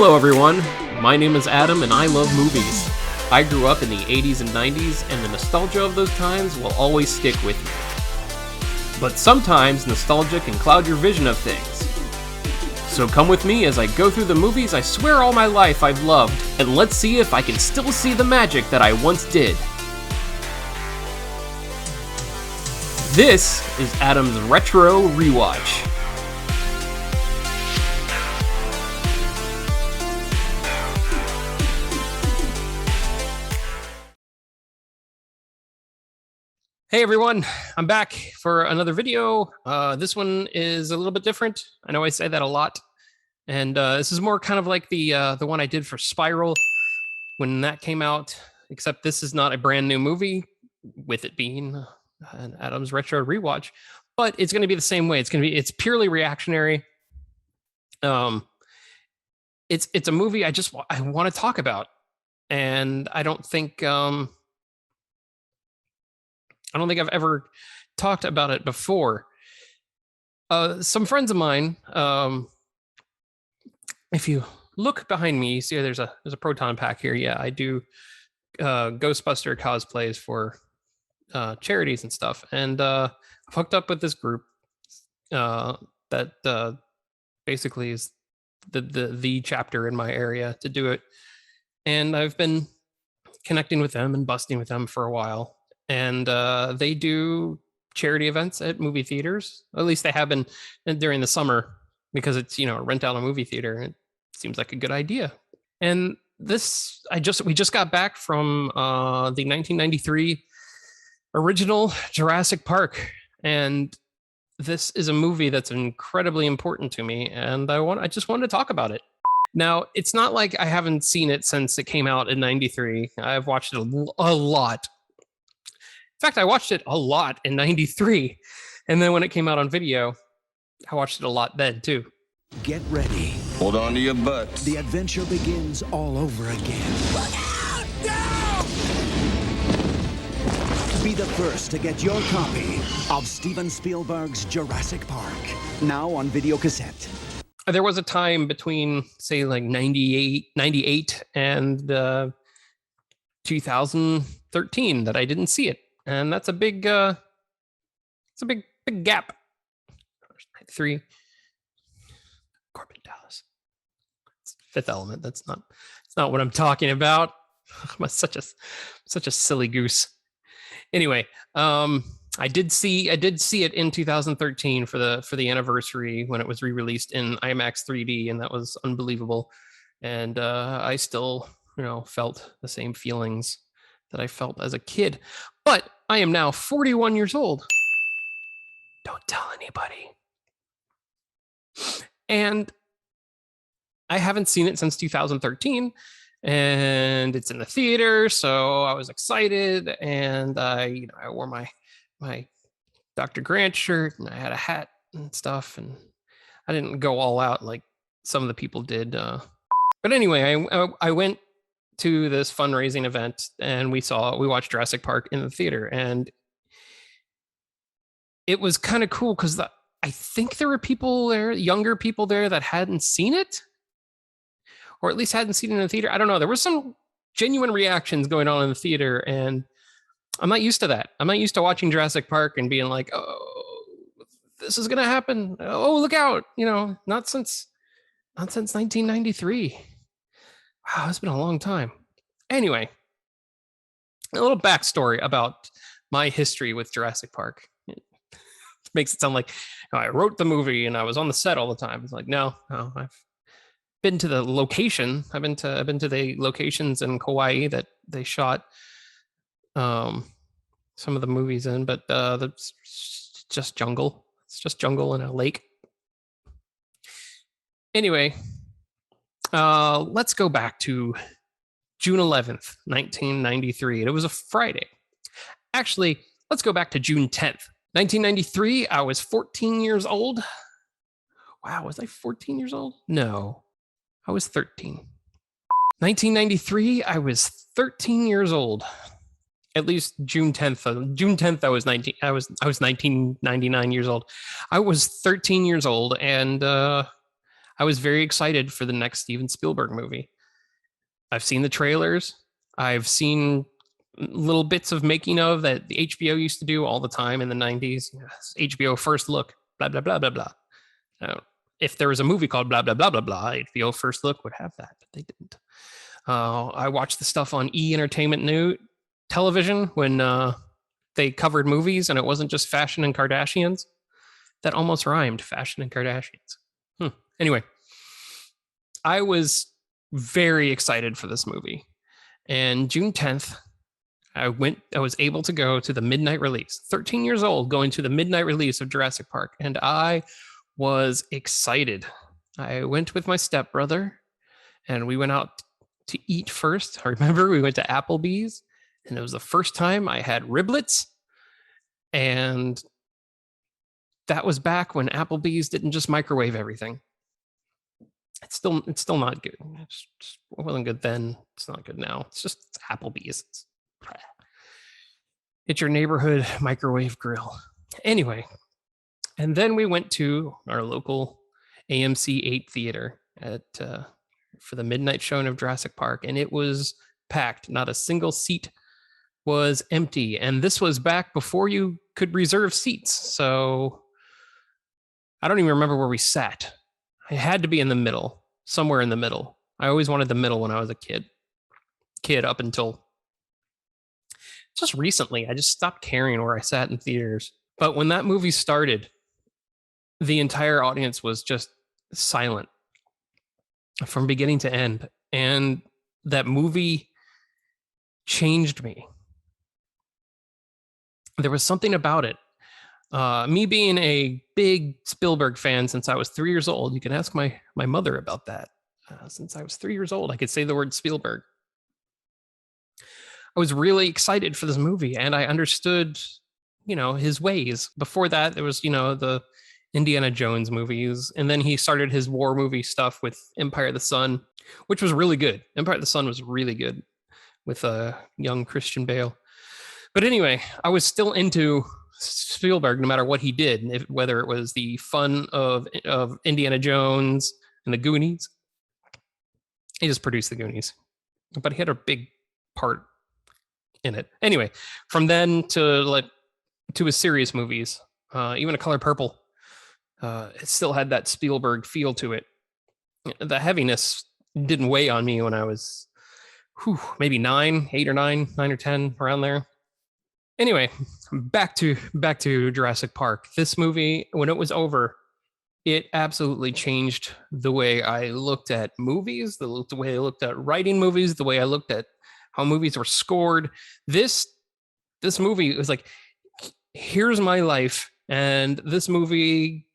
Hello everyone, my name is Adam and I love movies. I grew up in the 80s and 90s and the nostalgia of those times will always stick with me. But sometimes nostalgia can cloud your vision of things. So come with me as I go through the movies I swear all my life I've loved, and let's see if I can still see the magic that I once did. This is Adam's Retro Rewatch. Hey everyone, I'm back for another video. This one is a little bit different. I know I say that a lot. And this is more kind of like the one I did for Spiral when that came out, except this is not a brand new movie, with it being an Adam's Retro Rewatch, but it's going to be the same way. It's purely reactionary. It's a movie I want to talk about, and I don't think I've ever talked about it before. Some friends of mine, if you look behind me, you see there's a proton pack here. Yeah, I do Ghostbuster cosplays for charities and stuff. And I've hooked up with this group that basically is the chapter in my area to do it. And I've been connecting with them and busting with them for a while. And they do charity events at movie theaters. At least they have been during the summer, because it's, rent out a movie theater. It seems like a good idea. And this, we just got back from the 1993 original Jurassic Park, and this is a movie that's incredibly important to me, and I just wanted to talk about it. Now, it's not like I haven't seen it since it came out in 93. I've watched it a lot. In fact, I watched it a lot in 93. And then when it came out on video, I watched it a lot then too. Get ready. Hold on to your butts. The adventure begins all over again. Look out! No! Be the first to get your copy of Steven Spielberg's Jurassic Park. Now on video cassette. There was a time between, say, like 98 and 2013 that I didn't see it. And that's a big, big gap. 3, Corbin Dallas. It's Fifth Element. It's not what I'm talking about. I'm such a silly goose. Anyway, I did see it in 2013 for the anniversary when it was re-released in IMAX 3D, and that was unbelievable. And I still, felt the same feelings that I felt as a kid. But I am now 41 years old. Don't tell anybody. And I haven't seen it since 2013, and it's in the theater, so I was excited, and I wore my Dr. Grant shirt, and I had a hat and stuff, and I didn't go all out like some of the people did. But anyway, I went to this fundraising event, and we watched Jurassic Park in the theater, and it was kind of cool because I think there were people there, younger people there, that hadn't seen it, or at least hadn't seen it in the theater. I don't know. There was some genuine reactions going on in the theater, and I'm not used to that. I'm not used to watching Jurassic Park and being like, oh, this is going to happen. Oh, look out. Not since 1993. Wow, it's been a long time. Anyway, a little backstory about my history with Jurassic Park. It makes it sound like I wrote the movie and I was on the set all the time. It's like, no, I've been to the location. I've been to the locations in Kauai that they shot some of the movies in, but that's just jungle. It's just jungle and a lake. Anyway, let's go back to June 11th, 1993. It was a Friday. Actually, let's go back to June 10th. 1993, I was 14 years old. Wow, was I 14 years old? No, I was 13. 1993, I was 13 years old. At least June 10th. June 10th, I was 19. I was 1999 years old. I was 13 years old, and I was very excited for the next Steven Spielberg movie. I've seen the trailers. I've seen little bits of making of that the HBO used to do all the time in the 90s. Yes, HBO First Look, blah, blah, blah, blah, blah. If there was a movie called blah, blah, blah, blah, blah, HBO First Look would have that, but they didn't. I watched the stuff on E Entertainment New television when they covered movies and it wasn't just fashion and Kardashians. That almost rhymed, fashion and Kardashians. Anyway, I was very excited for this movie. And June 10th, I was able to go to the midnight release. 13 years old, going to the midnight release of Jurassic Park. And I was excited. I went with my stepbrother and we went out to eat first. I remember we went to Applebee's and it was the first time I had riblets. And that was back when Applebee's didn't just microwave everything. It's still not good. It wasn't good then. It's not good now. It's Applebee's. It's your neighborhood microwave grill. Anyway, and then we went to our local AMC 8 theater for the midnight showing of Jurassic Park, and it was packed. Not a single seat was empty, and this was back before you could reserve seats. So I don't even remember where we sat. I had to be in the middle, somewhere in the middle. I always wanted the middle when I was a kid up until just recently. I just stopped caring where I sat in theaters. But when that movie started, the entire audience was just silent from beginning to end. And that movie changed me. There was something about it. Me being a big Spielberg fan since I was 3 years old, you can ask my mother about that. Since I was 3 years old, I could say the word Spielberg. I was really excited for this movie and I understood, his ways. Before that, there was, the Indiana Jones movies. And then he started his war movie stuff with Empire of the Sun, which was really good. Empire of the Sun was really good with young Christian Bale. But anyway, I was still into Spielberg no matter what he did, whether it was the fun of Indiana Jones and the Goonies. He just produced the Goonies, but he had a big part in it. Anyway, from then to his serious movies, even A Color Purple, it still had that Spielberg feel to it. The heaviness didn't weigh on me when I was maybe 9 or 10, around there. Anyway, back to Jurassic Park. This movie, when it was over, it absolutely changed the way I looked at movies, the way I looked at writing movies, the way I looked at how movies were scored. This movie was like, here's my life, and this movie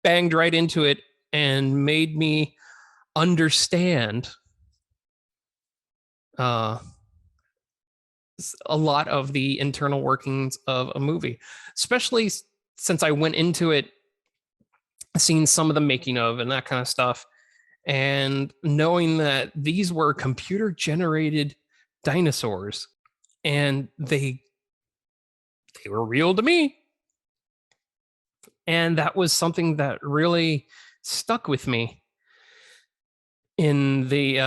banged right into it and made me understand a lot of the internal workings of a movie, especially since I went into it seeing some of the making of and that kind of stuff, and knowing that these were computer generated dinosaurs and they were real to me. And that was something that really stuck with me in the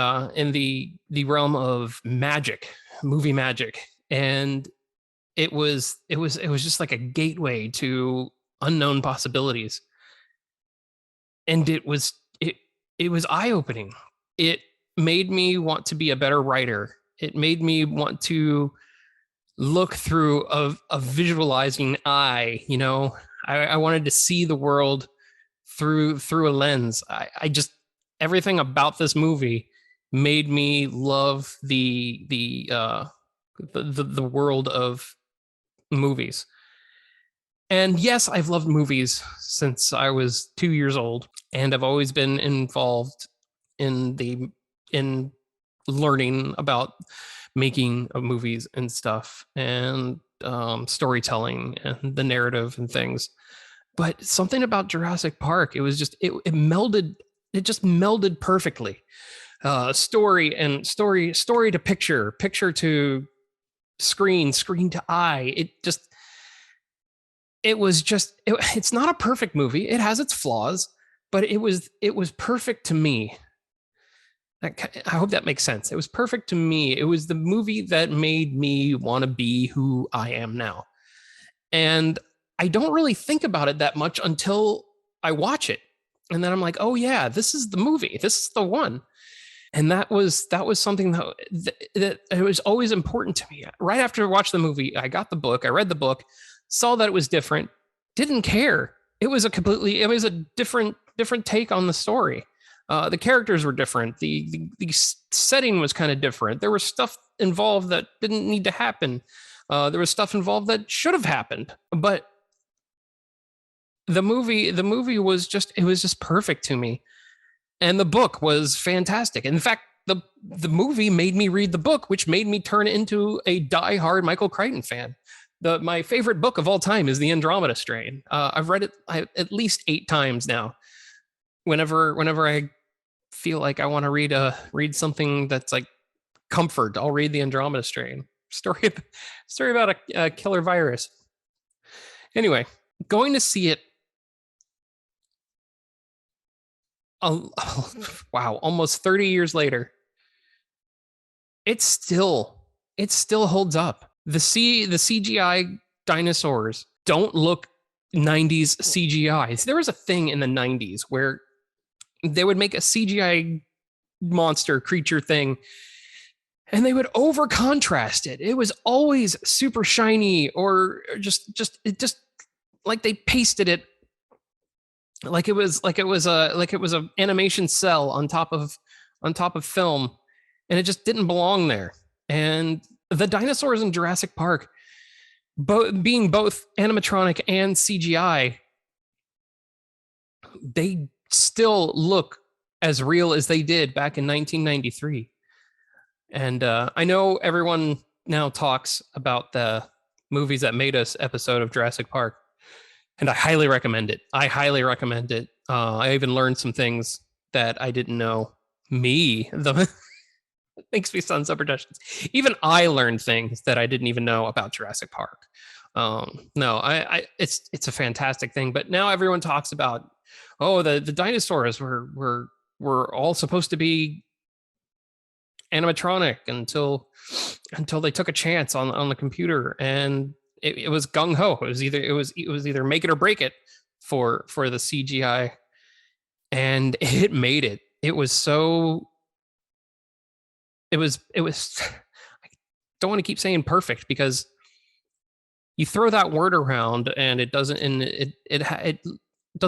realm of magic, movie magic. And it was just like a gateway to unknown possibilities. And it was eye-opening. It made me want to be a better writer. It made me want to look through a visualizing eye. I wanted to see the world through a lens. I just, everything about this movie made me love the world of movies. And yes, I've loved movies since I was 2 years old, and I've always been involved in learning about making of movies and stuff, and storytelling and the narrative and things. But something about Jurassic Park, it was just it melded. It just melded perfectly. Story to picture to screen to eye. It's not a perfect movie. It has its flaws, but it was perfect to me. I hope that makes sense. It was perfect to me. It was the movie that made me want to be who I am now. And I don't really think about it that much until I watch it. And then I'm like, oh yeah, this is the movie. This is the one. And that was something that it was always important to me. Right after I watched the movie, I got the book, I read the book, saw that it was different, didn't care. It was a different take on the story. The characters were different. The setting was kind of different. There was stuff involved that didn't need to happen. There was stuff involved that should have happened. But the movie was just perfect to me, and the book was fantastic. In fact, the movie made me read the book, which made me turn into a diehard Michael Crichton fan. My favorite book of all time is The Andromeda Strain. I've read it at least 8 times now. Whenever I feel like I want to read something that's like comfort, I'll read The Andromeda Strain. Story about a killer virus. Anyway, going to see it. Wow, almost 30 years later, it still holds up. The CGI dinosaurs don't look 90s CGI. There was a thing in the 90s where they would make a CGI monster creature thing and they would over contrast it. It was always super shiny, or just like they pasted it like it was a animation cell on top of film, and it just didn't belong there. And the dinosaurs in Jurassic Park, being both animatronic and CGI, they still look as real as they did back in 1993. And I know everyone now talks about the movies that made us episode of Jurassic Park, and I highly recommend it. I even learned some things that I didn't know. It makes me sound so pretentious. Even I learned things that I didn't even know about Jurassic Park. No, it's a fantastic thing. But now everyone talks about, the dinosaurs were all supposed to be animatronic until they took a chance on the computer, and it was gung ho. It was either make it or break it for the CGI, and it made it. It was I don't want to keep saying perfect, because you throw that word around and it doesn't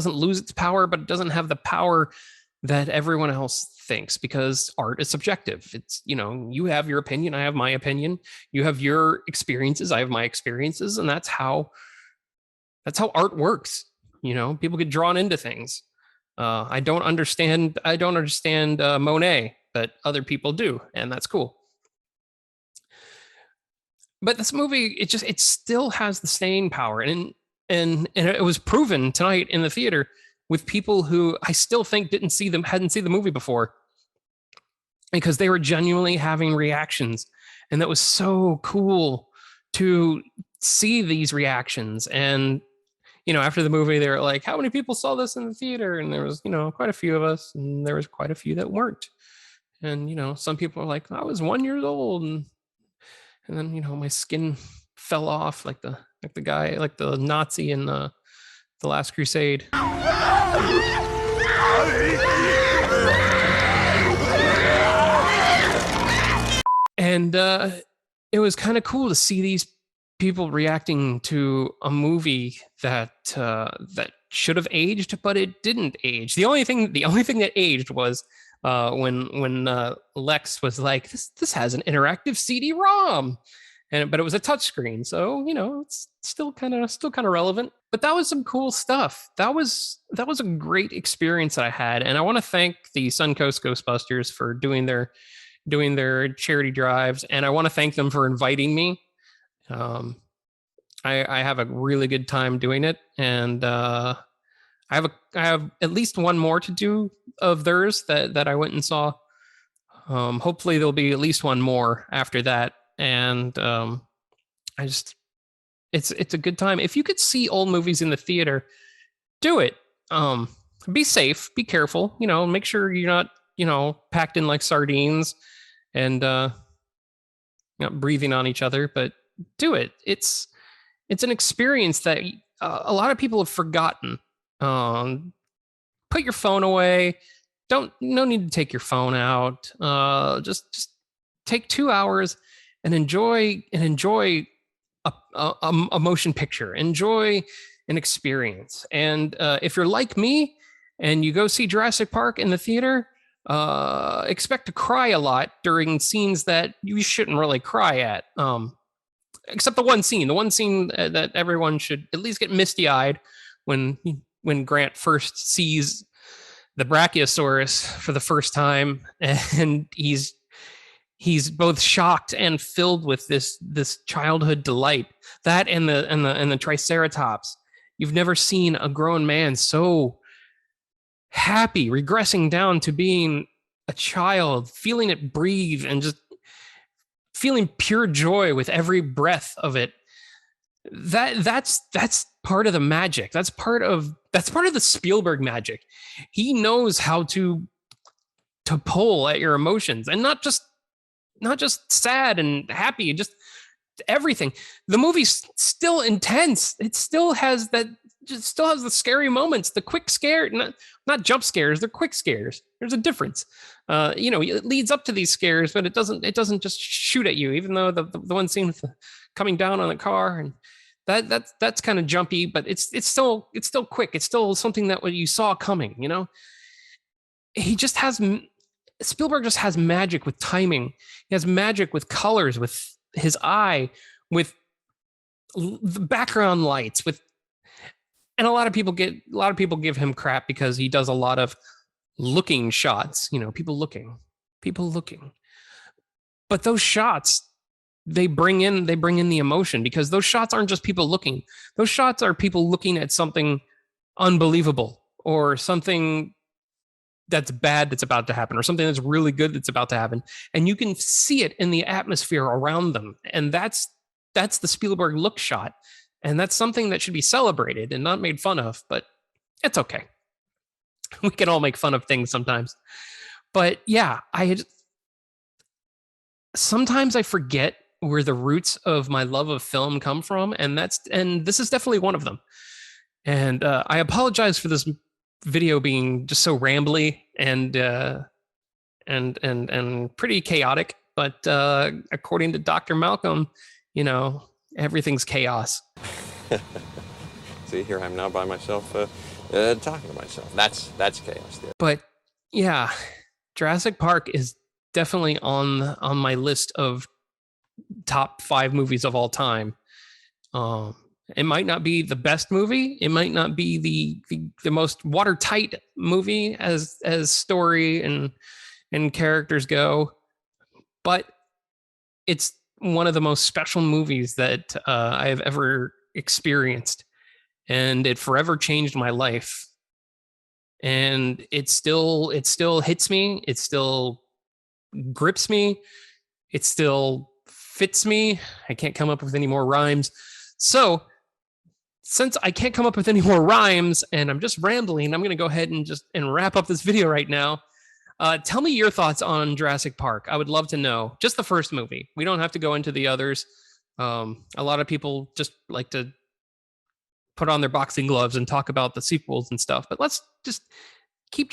lose its power, but it doesn't have the power that everyone else thinks, because art is subjective. It's, you have your opinion, I have my opinion, you have your experiences, I have my experiences, and that's how art works. People get drawn into things. I don't understand Monet, but other people do, and that's cool. But this movie, it still has the staying power, and it was proven tonight in the theater with people who I still think hadn't seen the movie before, because they were genuinely having reactions, and that was so cool to see these reactions. And after the movie, they were like, how many people saw this in the theater? And there was quite a few of us, and there was quite a few that weren't. And some people are like, I was 1 year old, and then my skin fell off like the guy, like the Nazi in the Last Crusade. And it was kind of cool to see these people reacting to a movie that should have aged, but it didn't age. The only thing that aged was when Lex was like, this has an interactive CD-ROM, but it was a touchscreen, so it's still kind of relevant. But that was some cool stuff. That was a great experience that I had, and I want to thank the Suncoast Ghostbusters for doing their charity drives, and I want to thank them for inviting me. I have a really good time doing it, and I have at least one more to do of theirs that I went and saw. Hopefully there'll be at least one more after that, and it's a good time. If you could see old movies in the theater, do it. Be safe, be careful, make sure you're not, packed in like sardines and not breathing on each other, but do it. It's an experience that a lot of people have forgotten. Put your phone away. No need to take your phone out. Just take 2 hours and enjoy a motion picture. Enjoy an experience. And if you're like me and you go see Jurassic Park in the theater, expect to cry a lot during scenes that you shouldn't really cry at. Except the one scene that everyone should at least get misty eyed when Grant first sees the Brachiosaurus for the first time, and he's both shocked and filled with this childhood delight. That and the Triceratops. You've never seen a grown man so happy, regressing down to being a child, feeling it breathe and just feeling pure joy with every breath of it. That's part of the magic. That's part of the Spielberg magic. He knows how to pull at your emotions, and not just sad and happy, just everything. The movie's still intense. It still has the scary moments, the quick scare, not jump scares, they're quick scares. There's a difference. It leads up to these scares, but it doesn't just shoot at you, even though the one scene with coming down on the car, and that's kind of jumpy, but it's still quick. It's still something that you saw coming, Spielberg just has magic with timing. He has magic with colors, with his eye, with the background lights, and a lot of people give him crap because he does a lot of looking shots, people looking. But those shots, they bring in the emotion, because those shots aren't just people looking. Those shots are people looking at something unbelievable, or something that's bad that's about to happen, or something that's really good that's about to happen, and you can see it in the atmosphere around them. And that's the Spielberg look shot, and that's something that should be celebrated and not made fun of. But it's okay. We can all make fun of things sometimes. But yeah, sometimes I forget where the roots of my love of film come from, and this is definitely one of them. And I apologize for this video being just so rambly and pretty chaotic, but according to Dr. Malcolm, everything's chaos. See, here I'm now by myself, talking to myself. That's chaos there. But yeah, Jurassic Park is definitely on my list of top 5 movies of all time. It might not be the best movie. It might not be the most watertight movie as story and characters go, but it's one of the most special movies that I have ever experienced, and it forever changed my life. And it still hits me. It still grips me. It still fits me. I can't come up with any more rhymes. So since I can't come up with any more rhymes and I'm just rambling, I'm going to go ahead and wrap up this video right now. Tell me your thoughts on Jurassic Park. I would love to know. Just the first movie. We don't have to go into the others. A lot of people just like to put on their boxing gloves and talk about the sequels and stuff. But let's just keep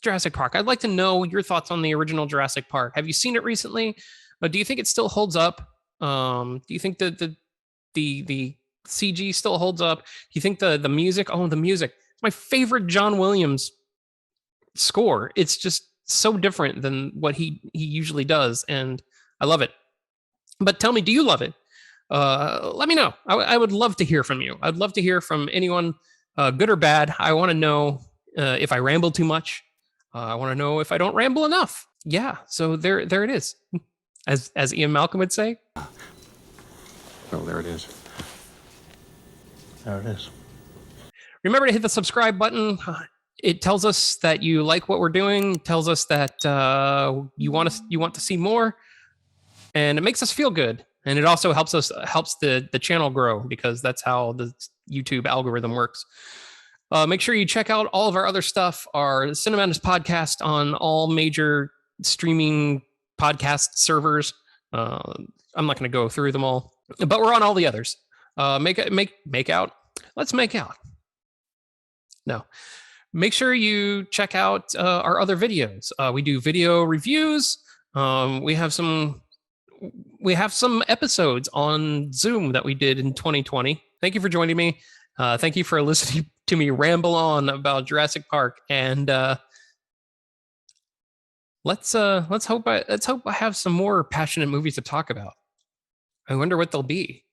Jurassic Park. I'd like to know your thoughts on the original Jurassic Park. Have you seen it recently? Do you think it still holds up? Do you think that the CG still holds up? Do you think the music? Oh, the music. My favorite John Williams score. It's just so different than what he usually does, and I love it. But tell me, do you love it? Let me know. I would love to hear from you. I'd love to hear from anyone, good or bad. I want to know if I ramble too much. I want to know if I don't ramble enough. Yeah, so there it is. As Ian Malcolm would say. Well, there it is. There it is. Remember to hit the subscribe button. It tells us that you like what we're doing. It tells us that you want to see more, and it makes us feel good. And it also helps the channel grow, because that's how the YouTube algorithm works. Make sure you check out all of our other stuff, our Cinemadness podcast on all major streaming podcast servers. I'm not going to go through them all, but we're on all the others. Make out. Let's make out. No. Make sure you check out our other videos. We do video reviews. We have some episodes on Zoom that we did in 2020. Thank you for joining me. Thank you for listening to me ramble on about Jurassic Park. And let's hope I have some more passionate movies to talk about. I wonder what they'll be.